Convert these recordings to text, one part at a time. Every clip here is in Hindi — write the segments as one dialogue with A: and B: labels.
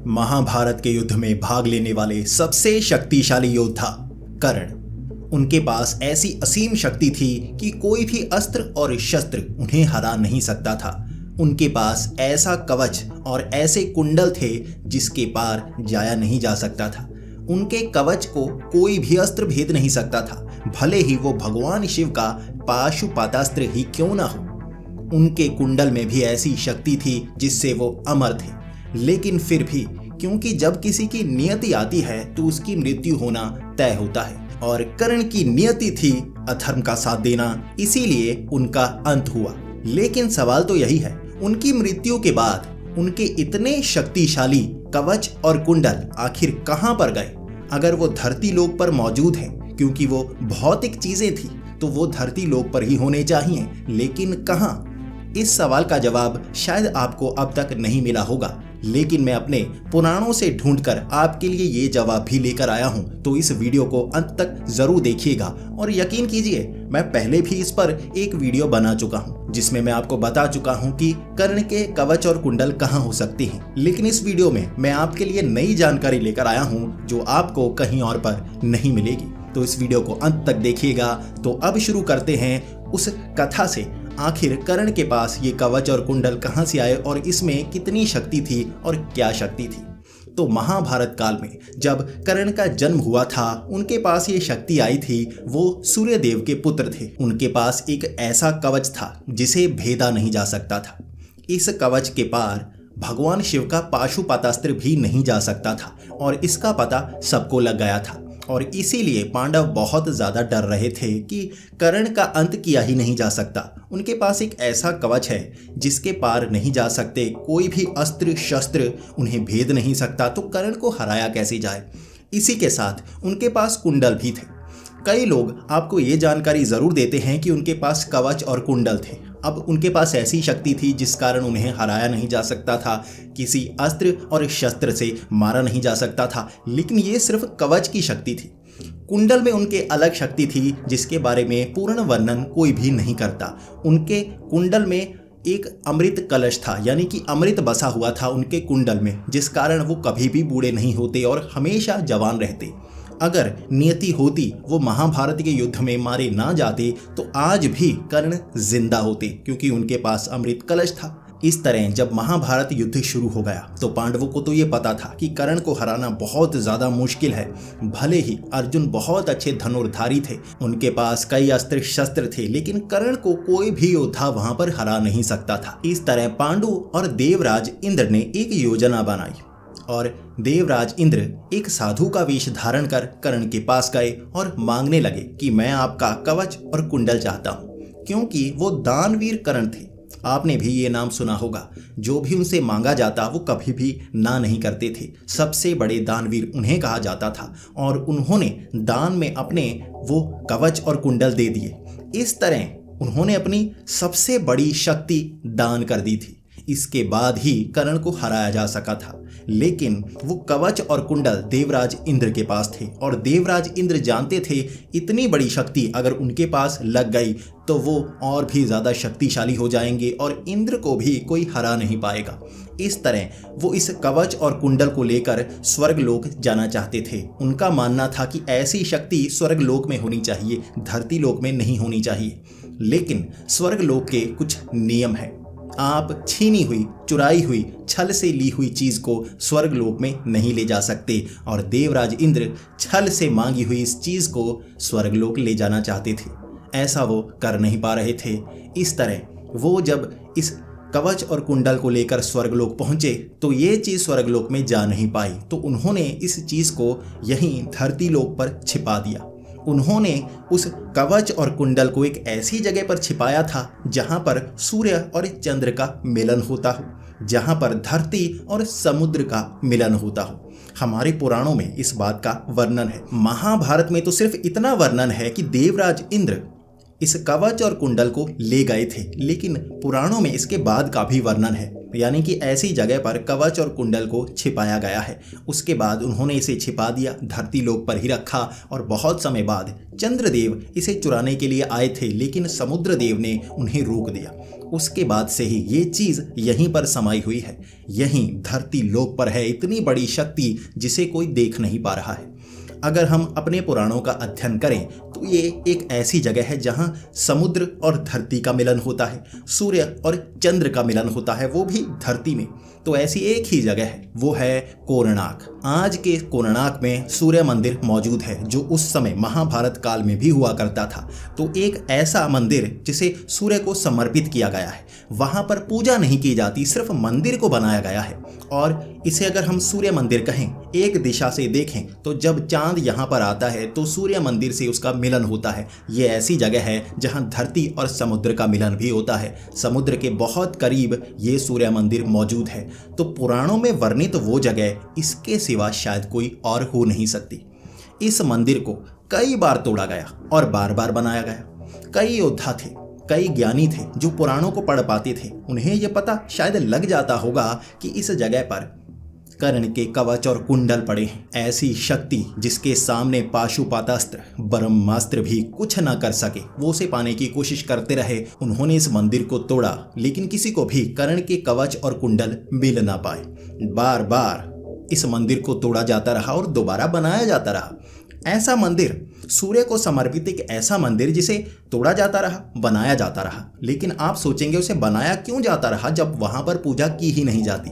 A: महाभारत के युद्ध में भाग लेने वाले सबसे शक्तिशाली योद्धा कर्ण। उनके पास ऐसी असीम शक्ति थी कि कोई भी अस्त्र और शस्त्र उन्हें हरा नहीं सकता था। उनके पास ऐसा कवच और ऐसे कुंडल थे जिसके पार जाया नहीं जा सकता था। उनके कवच को कोई भी अस्त्र भेद नहीं सकता था, भले ही वो भगवान शिव का पाशुपतास्त्र ही क्यों ना हो। उनके कुंडल में भी ऐसी शक्ति थी जिससे वो अमर थे। लेकिन फिर भी, क्योंकि जब किसी की नियति आती है तो उसकी मृत्यु होना तय होता है, और कर्ण की नियति थी अधर्म का साथ देना, इसीलिए उनका अंत हुआ। लेकिन सवाल तो यही है, उनकी मृत्यु के बाद उनके इतने शक्तिशाली कवच और कुंडल आखिर कहां पर गए? अगर वो धरती लोक पर मौजूद हैं, क्योंकि वो भौतिक चीजें थी, तो वो धरती लोक पर ही होने चाहिए, लेकिन कहां? इस सवाल का जवाब शायद आपको अब तक नहीं मिला होगा, लेकिन मैं अपने पुराणों से ढूंढकर आपके लिए ये जवाब भी लेकर आया हूं। तो इस वीडियो को अंत तक जरूर देखिएगा, और यकीन कीजिए मैं पहले भी इस पर एक वीडियो बना चुका हूं जिसमें मैं आपको बता चुका हूं कि कर्ण के कवच और कुंडल कहां हो सकते हैं। लेकिन इस वीडियो में मैं आपके लिए नई जानकारी लेकर आया हूं जो आपको कहीं और पर नहीं मिलेगी। तो इस वीडियो को अंत तक देखिएगा। तो अब शुरू करते हैं उस कथा से। आखिर कर्ण के पास ये कवच और कुंडल कहां से आए और इसमें कितनी शक्ति थी और क्या शक्ति थी? तो महाभारत काल में जब कर्ण का जन्म हुआ था, उनके पास ये शक्ति आई थी। वो सूर्यदेव के पुत्र थे। उनके पास एक ऐसा कवच था जिसे भेदा नहीं जा सकता था। इस कवच के पार भगवान शिव का पाशुपतास्त्र भी नहीं जा सकता था, और इसका पता सबको लग गया था। और इसीलिए पांडव बहुत ज्यादा डर रहे थे कि कर्ण का अंत किया ही नहीं जा सकता। उनके पास एक ऐसा कवच है जिसके पार नहीं जा सकते, कोई भी अस्त्र शस्त्र उन्हें भेद नहीं सकता, तो कर्ण को हराया कैसे जाए? इसी के साथ उनके पास कुंडल भी थे। कई लोग आपको ये जानकारी जरूर देते हैं कि उनके पास कवच और कुंडल थे। अब उनके पास ऐसी शक्ति थी जिस कारण उन्हें हराया नहीं जा सकता था, किसी अस्त्र और शस्त्र से मारा नहीं जा सकता था। लेकिन ये सिर्फ कवच की शक्ति थी। कुंडल में उनके अलग शक्ति थी जिसके बारे में पूर्ण वर्णन कोई भी नहीं करता। उनके कुंडल में एक अमृत कलश था, यानी कि अमृत बसा हुआ था उनके कुंडल में, जिस कारण वो कभी भी बूढ़े नहीं होते और हमेशा जवान रहते। अगर नियति होती वो महाभारत के युद्ध में मारे ना जाते तो आज भी कर्ण जिंदा होते, क्योंकि उनके पास अमृत कलश था। इस तरह जब महाभारत युद्ध शुरू हो गया तो पांडवों को तो ये पता था कि कर्ण को हराना बहुत ज्यादा मुश्किल है। भले ही अर्जुन बहुत अच्छे धनुर्धारी थे, उनके पास कई अस्त्र शस्त्र थे, लेकिन कर्ण को कोई भी योद्धा वहां पर हरा नहीं सकता था। इस तरह पांडु और देवराज इंद्र ने एक योजना बनाई, और देवराज इंद्र एक साधु का वेश धारण कर कर्ण के पास गए और मांगने लगे कि मैं आपका कवच और कुंडल चाहता हूं, क्योंकि वो दानवीर कर्ण थे। आपने भी ये नाम सुना होगा। जो भी उनसे मांगा जाता वो कभी भी ना नहीं करते थे। सबसे बड़े दानवीर उन्हें कहा जाता था, और उन्होंने दान में अपने वो कवच और कुंडल दे दिए। इस तरह उन्होंने अपनी सबसे बड़ी शक्ति दान कर दी थी। इसके बाद ही कर्ण को हराया जा सका था। लेकिन वो कवच और कुंडल देवराज इंद्र के पास थे, और देवराज इंद्र जानते थे इतनी बड़ी शक्ति अगर उनके पास लग गई तो वो और भी ज़्यादा शक्तिशाली हो जाएंगे और इंद्र को भी कोई हरा नहीं पाएगा। इस तरह वो इस कवच और कुंडल को लेकर स्वर्गलोक जाना चाहते थे। उनका मानना था कि ऐसी शक्ति स्वर्गलोक में होनी चाहिए, धरती लोक में नहीं होनी चाहिए। लेकिन स्वर्गलोक के कुछ नियम हैं। आप छीनी हुई, चुराई हुई, छल से ली हुई चीज को स्वर्गलोक में नहीं ले जा सकते, और देवराज इंद्र छल से मांगी हुई इस चीज को स्वर्गलोक ले जाना चाहते थे। ऐसा वो कर नहीं पा रहे थे। इस तरह वो जब इस कवच और कुंडल को लेकर स्वर्गलोक पहुंचे तो ये चीज स्वर्गलोक में जा नहीं पाई, तो उन्होंने इस चीज को यहीं धरती लोक पर छिपा दिया। उन्होंने उस कवच और कुंडल को एक ऐसी जगह पर छिपाया था जहां पर सूर्य और चंद्र का मिलन होता हो, जहां पर धरती और समुद्र का मिलन होता हो। हमारे पुराणों में इस बात का वर्णन है। महाभारत में तो सिर्फ इतना वर्णन है कि देवराज इंद्र इस कवच और कुंडल को ले गए थे, लेकिन पुराणों में इसके बाद का भी वर्णन है, यानी कि ऐसी जगह पर कवच और कुंडल को छिपाया गया है। उसके बाद उन्होंने इसे छिपा दिया, धरती लोक पर ही रखा, और बहुत समय बाद चंद्रदेव इसे चुराने के लिए आए थे, लेकिन समुद्रदेव ने उन्हें रोक दिया। उसके बाद से ही ये चीज यहीं पर समाई हुई है। यहीं धरती लोक पर है इतनी बड़ी शक्ति जिसे कोई देख नहीं पा रहा है। अगर हम अपने पुराणों का अध्ययन करें तो ये एक ऐसी जगह है जहां समुद्र और धरती का मिलन होता है, सूर्य और चंद्र का मिलन होता है, वो भी धरती में। तो ऐसी एक ही जगह है, वो है कोणार्क। आज के कोणार्क में सूर्य मंदिर मौजूद है जो उस समय महाभारत काल में भी हुआ करता था। तो एक ऐसा मंदिर जिसे सूर्य को समर्पित किया गया है, वहां पर पूजा नहीं की जाती, सिर्फ मंदिर को बनाया गया है। और इसे अगर हम सूर्य मंदिर कहें, एक दिशा से देखें तो जब चांद यहाँ पर आता है तो सूर्य मंदिर से उसका मिलन होता है। ये ऐसी जगह है जहाँ धरती और समुद्र का मिलन भी होता है। समुद्र के बहुत करीब ये सूर्य मंदिर मौजूद है। तो पुराणों में वर्णित वो जगह इसके सिवा शायद कोई और हो नहीं सकती। इस मंदिर को कई बार तोड़ा गया और बार बार बनाया गया। कई योद्धा थे, कई ज्ञानी थे जो पुराणों को पढ़ पाते थे। उन्हें यह पता शायद लग जाता होगा कि इस जगह पर कर्ण के कवच और कुंडल पड़े हैं, ऐसी शक्ति जिसके सामने पाशुपतास्त्र ब्रह्मास्त्र भी कुछ न कर सके। वो उसे पाने की कोशिश करते रहे। उन्होंने इस मंदिर को तोड़ा, लेकिन किसी को भी कर्ण के कवच और कुंडल मिल ना पाए। बार बार इस मंदिर को तोड़ा जाता रहा और दोबारा बनाया जाता रहा। ऐसा मंदिर, सूर्य को समर्पित एक ऐसा मंदिर जिसे तोड़ा जाता रहा, बनाया जाता रहा। लेकिन आप सोचेंगे उसे बनाया क्यों जाता रहा जब वहां पर पूजा की ही नहीं जाती।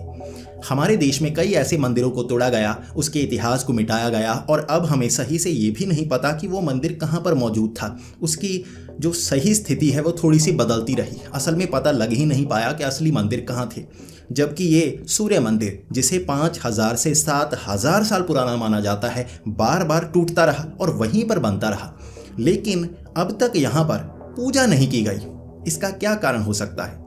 A: हमारे देश में कई ऐसे मंदिरों को तोड़ा गया, उसके इतिहास को मिटाया गया और अब हमें सही से ये भी नहीं पता कि वो मंदिर कहाँ पर मौजूद था। उसकी जो सही स्थिति है वो थोड़ी सी बदलती रही। असल में पता लग ही नहीं पाया कि असली मंदिर कहाँ थे। जबकि ये सूर्य मंदिर, जिसे 5000 से 7000 साल पुराना माना जाता है, बार बार टूटता रहा और वहीं पर बनता रहा। लेकिन अब तक यहाँ पर पूजा नहीं की गई। इसका क्या कारण हो सकता है?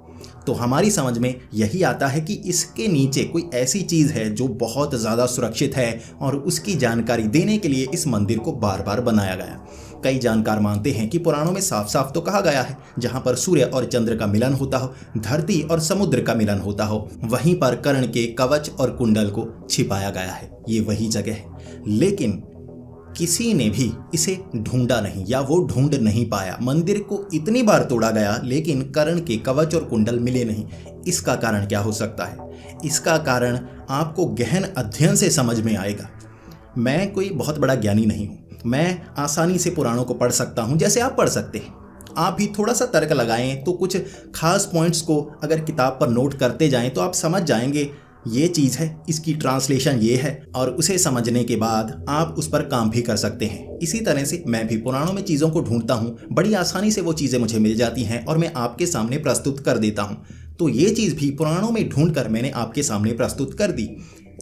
A: तो हमारी समझ में यही आता है कि इसके नीचे कोई ऐसी चीज़ है जो बहुत ज़्यादा सुरक्षित है और उसकी जानकारी देने के लिए इस मंदिर को बार बार बनाया गया। कई जानकार मानते हैं कि पुराणों में साफ साफ तो कहा गया है, जहां पर सूर्य और चंद्र का मिलन होता हो, धरती और समुद्र का मिलन होता हो, वहीं पर कर्ण के कवच और कुंडल को छिपाया गया है। ये वही जगह है। लेकिन किसी ने भी इसे ढूंढा नहीं या वो ढूंढ नहीं पाया। मंदिर को इतनी बार तोड़ा गया लेकिन कर्ण के कवच और कुंडल मिले नहीं। इसका कारण क्या हो सकता है? इसका कारण आपको गहन अध्ययन से समझ में आएगा। मैं कोई बहुत बड़ा ज्ञानी नहीं हूँ। मैं आसानी से पुराणों को पढ़ सकता हूँ जैसे आप पढ़ सकते हैं। आप भी थोड़ा सा तर्क लगाएं तो कुछ खास पॉइंट्स को अगर किताब पर नोट करते जाएं तो आप समझ जाएंगे ये चीज़ है, इसकी ट्रांसलेशन ये है, और उसे समझने के बाद आप उस पर काम भी कर सकते हैं। इसी तरह से मैं भी पुराणों में चीज़ों को ढूंढता हूँ, बड़ी आसानी से वो चीज़ें मुझे मिल जाती हैं और मैं आपके सामने प्रस्तुत कर देता हूँ। तो ये चीज़ भी पुराणों में ढूंढ कर मैंने आपके सामने प्रस्तुत कर दी।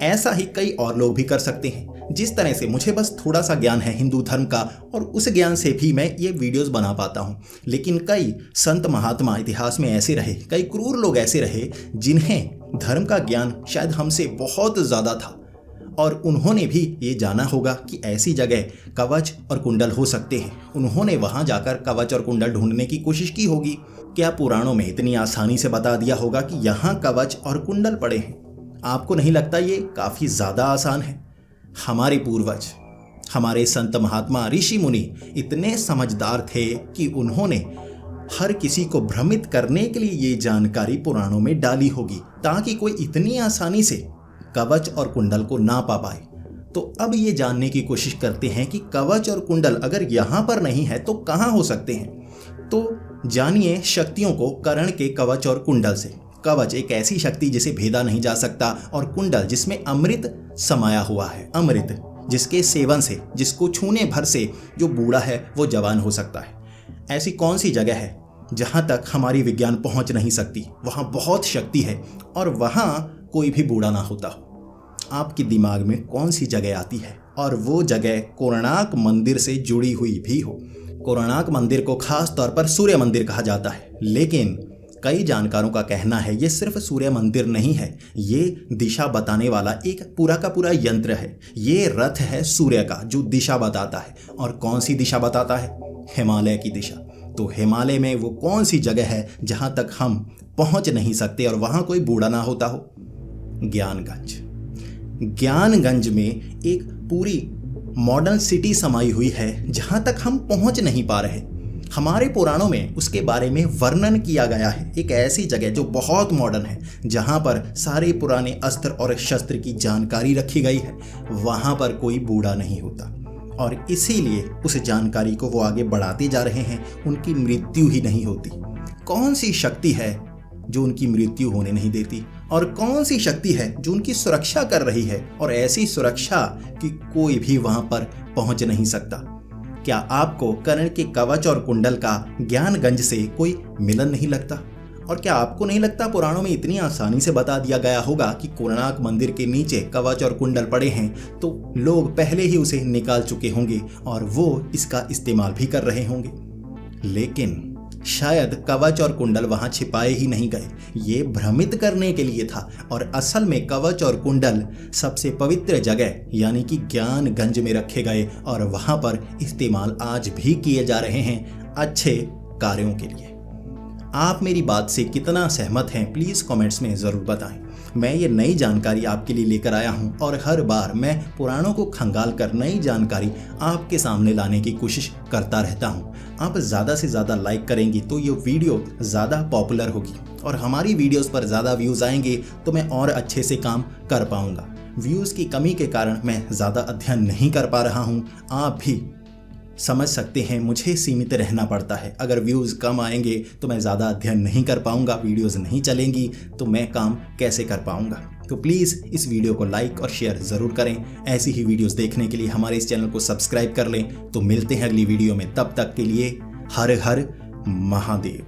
A: ऐसा ही कई और लोग भी कर सकते हैं। जिस तरह से मुझे बस थोड़ा सा ज्ञान है हिंदू धर्म का और उस ज्ञान से भी मैं ये वीडियोस बना पाता हूँ। लेकिन कई संत महात्मा इतिहास में ऐसे रहे, कई क्रूर लोग ऐसे रहे जिन्हें धर्म का ज्ञान शायद हमसे बहुत ज़्यादा था और उन्होंने भी ये जाना होगा कि ऐसी जगह कवच और कुंडल हो सकते हैं। उन्होंने वहाँ जाकर कवच और कुंडल ढूंढने की कोशिश की होगी। क्या पुराणों में इतनी आसानी से बता दिया होगा कि यहाँ कवच और कुंडल पड़े हैं? आपको नहीं लगता ये काफ़ी ज़्यादा आसान है? हमारे पूर्वज, हमारे संत महात्मा ऋषि मुनि इतने समझदार थे कि उन्होंने हर किसी को भ्रमित करने के लिए ये जानकारी पुराणों में डाली होगी ताकि कोई इतनी आसानी से कवच और कुंडल को ना पा पाए। तो अब ये जानने की कोशिश करते हैं कि कवच और कुंडल अगर यहाँ पर नहीं है तो कहाँ हो सकते हैं। तो जानिए शक्तियों को कर्ण के कवच और कुंडल से। कवच एक ऐसी शक्ति जिसे भेदा नहीं जा सकता और कुंडल जिसमें अमृत समाया हुआ है। अमृत जिसके सेवन से, जिसको छूने भर से जो बूढ़ा है वो जवान हो सकता है। ऐसी कौन सी जगह है जहां तक हमारी विज्ञान पहुंच नहीं सकती? वहां बहुत शक्ति है और वहां कोई भी बूढ़ा ना होता। आपके दिमाग में कौन सी जगह आती है? और वो जगह कोणार्क मंदिर से जुड़ी हुई भी हो। कोणार्क मंदिर को खास तौर पर सूर्य मंदिर कहा जाता है, लेकिन कई जानकारों का कहना है ये सिर्फ सूर्य मंदिर नहीं है, ये दिशा बताने वाला एक पूरा का पूरा यंत्र है। ये रथ है सूर्य का जो दिशा बताता है। और कौन सी दिशा बताता है? हिमालय की दिशा। तो हिमालय में वो कौन सी जगह है जहां तक हम पहुंच नहीं सकते और वहां कोई बूढ़ा ना होता हो? ज्ञानगंज। ज्ञानगंज में एक पूरी मॉडर्न सिटी समाई हुई है जहां तक हम पहुंच नहीं पा रहे। हमारे पुराणों में उसके बारे में वर्णन किया गया है। एक ऐसी जगह जो बहुत मॉडर्न है, जहाँ पर सारे पुराने अस्त्र और शस्त्र की जानकारी रखी गई है। वहाँ पर कोई बूढ़ा नहीं होता और इसीलिए उस जानकारी को वो आगे बढ़ाते जा रहे हैं। उनकी मृत्यु ही नहीं होती। कौन सी शक्ति है जो उनकी मृत्यु होने नहीं देती, और कौन सी शक्ति है जो उनकी सुरक्षा कर रही है, और ऐसी सुरक्षा कि कोई भी वहां पर पहुंच नहीं सकता। क्या आपको कर्ण के कवच और कुंडल का ज्ञानगंज से कोई मिलन नहीं लगता? और क्या आपको नहीं लगता पुराणों में इतनी आसानी से बता दिया गया होगा कि कोणार्क मंदिर के नीचे कवच और कुंडल पड़े हैं तो लोग पहले ही उसे निकाल चुके होंगे और वो इसका इस्तेमाल भी कर रहे होंगे। लेकिन शायद कवच और कुंडल वहां छिपाए ही नहीं गए, ये भ्रमित करने के लिए था। और असल में कवच और कुंडल सबसे पवित्र जगह यानी कि ज्ञानगंज में रखे गए और वहां पर इस्तेमाल आज भी किए जा रहे हैं अच्छे कार्यों के लिए। आप मेरी बात से कितना सहमत हैं प्लीज़ कमेंट्स में ज़रूर बताएं। मैं ये नई जानकारी आपके लिए लेकर आया हूँ और हर बार मैं पुराणों को खंगाल कर नई जानकारी आपके सामने लाने की कोशिश करता रहता हूँ। आप ज़्यादा से ज़्यादा लाइक करेंगी तो ये वीडियो ज़्यादा पॉपुलर होगी और हमारी वीडियोस पर ज़्यादा व्यूज़ आएंगे तो मैं और अच्छे से काम कर पाऊँगा। व्यूज़ की कमी के कारण मैं ज़्यादा अध्ययन नहीं कर पा रहा हूँ। आप भी समझ सकते हैं मुझे सीमित रहना पड़ता है। अगर व्यूज़ कम आएंगे तो मैं ज़्यादा अध्ययन नहीं कर पाऊँगा, वीडियोज़ नहीं चलेंगी तो मैं काम कैसे कर पाऊँगा। तो प्लीज़ इस वीडियो को लाइक और शेयर ज़रूर करें। ऐसी ही वीडियोज़ देखने के लिए हमारे इस चैनल को सब्सक्राइब कर लें। तो मिलते हैं अगली वीडियो में, तब तक के लिए हर हर महादेव।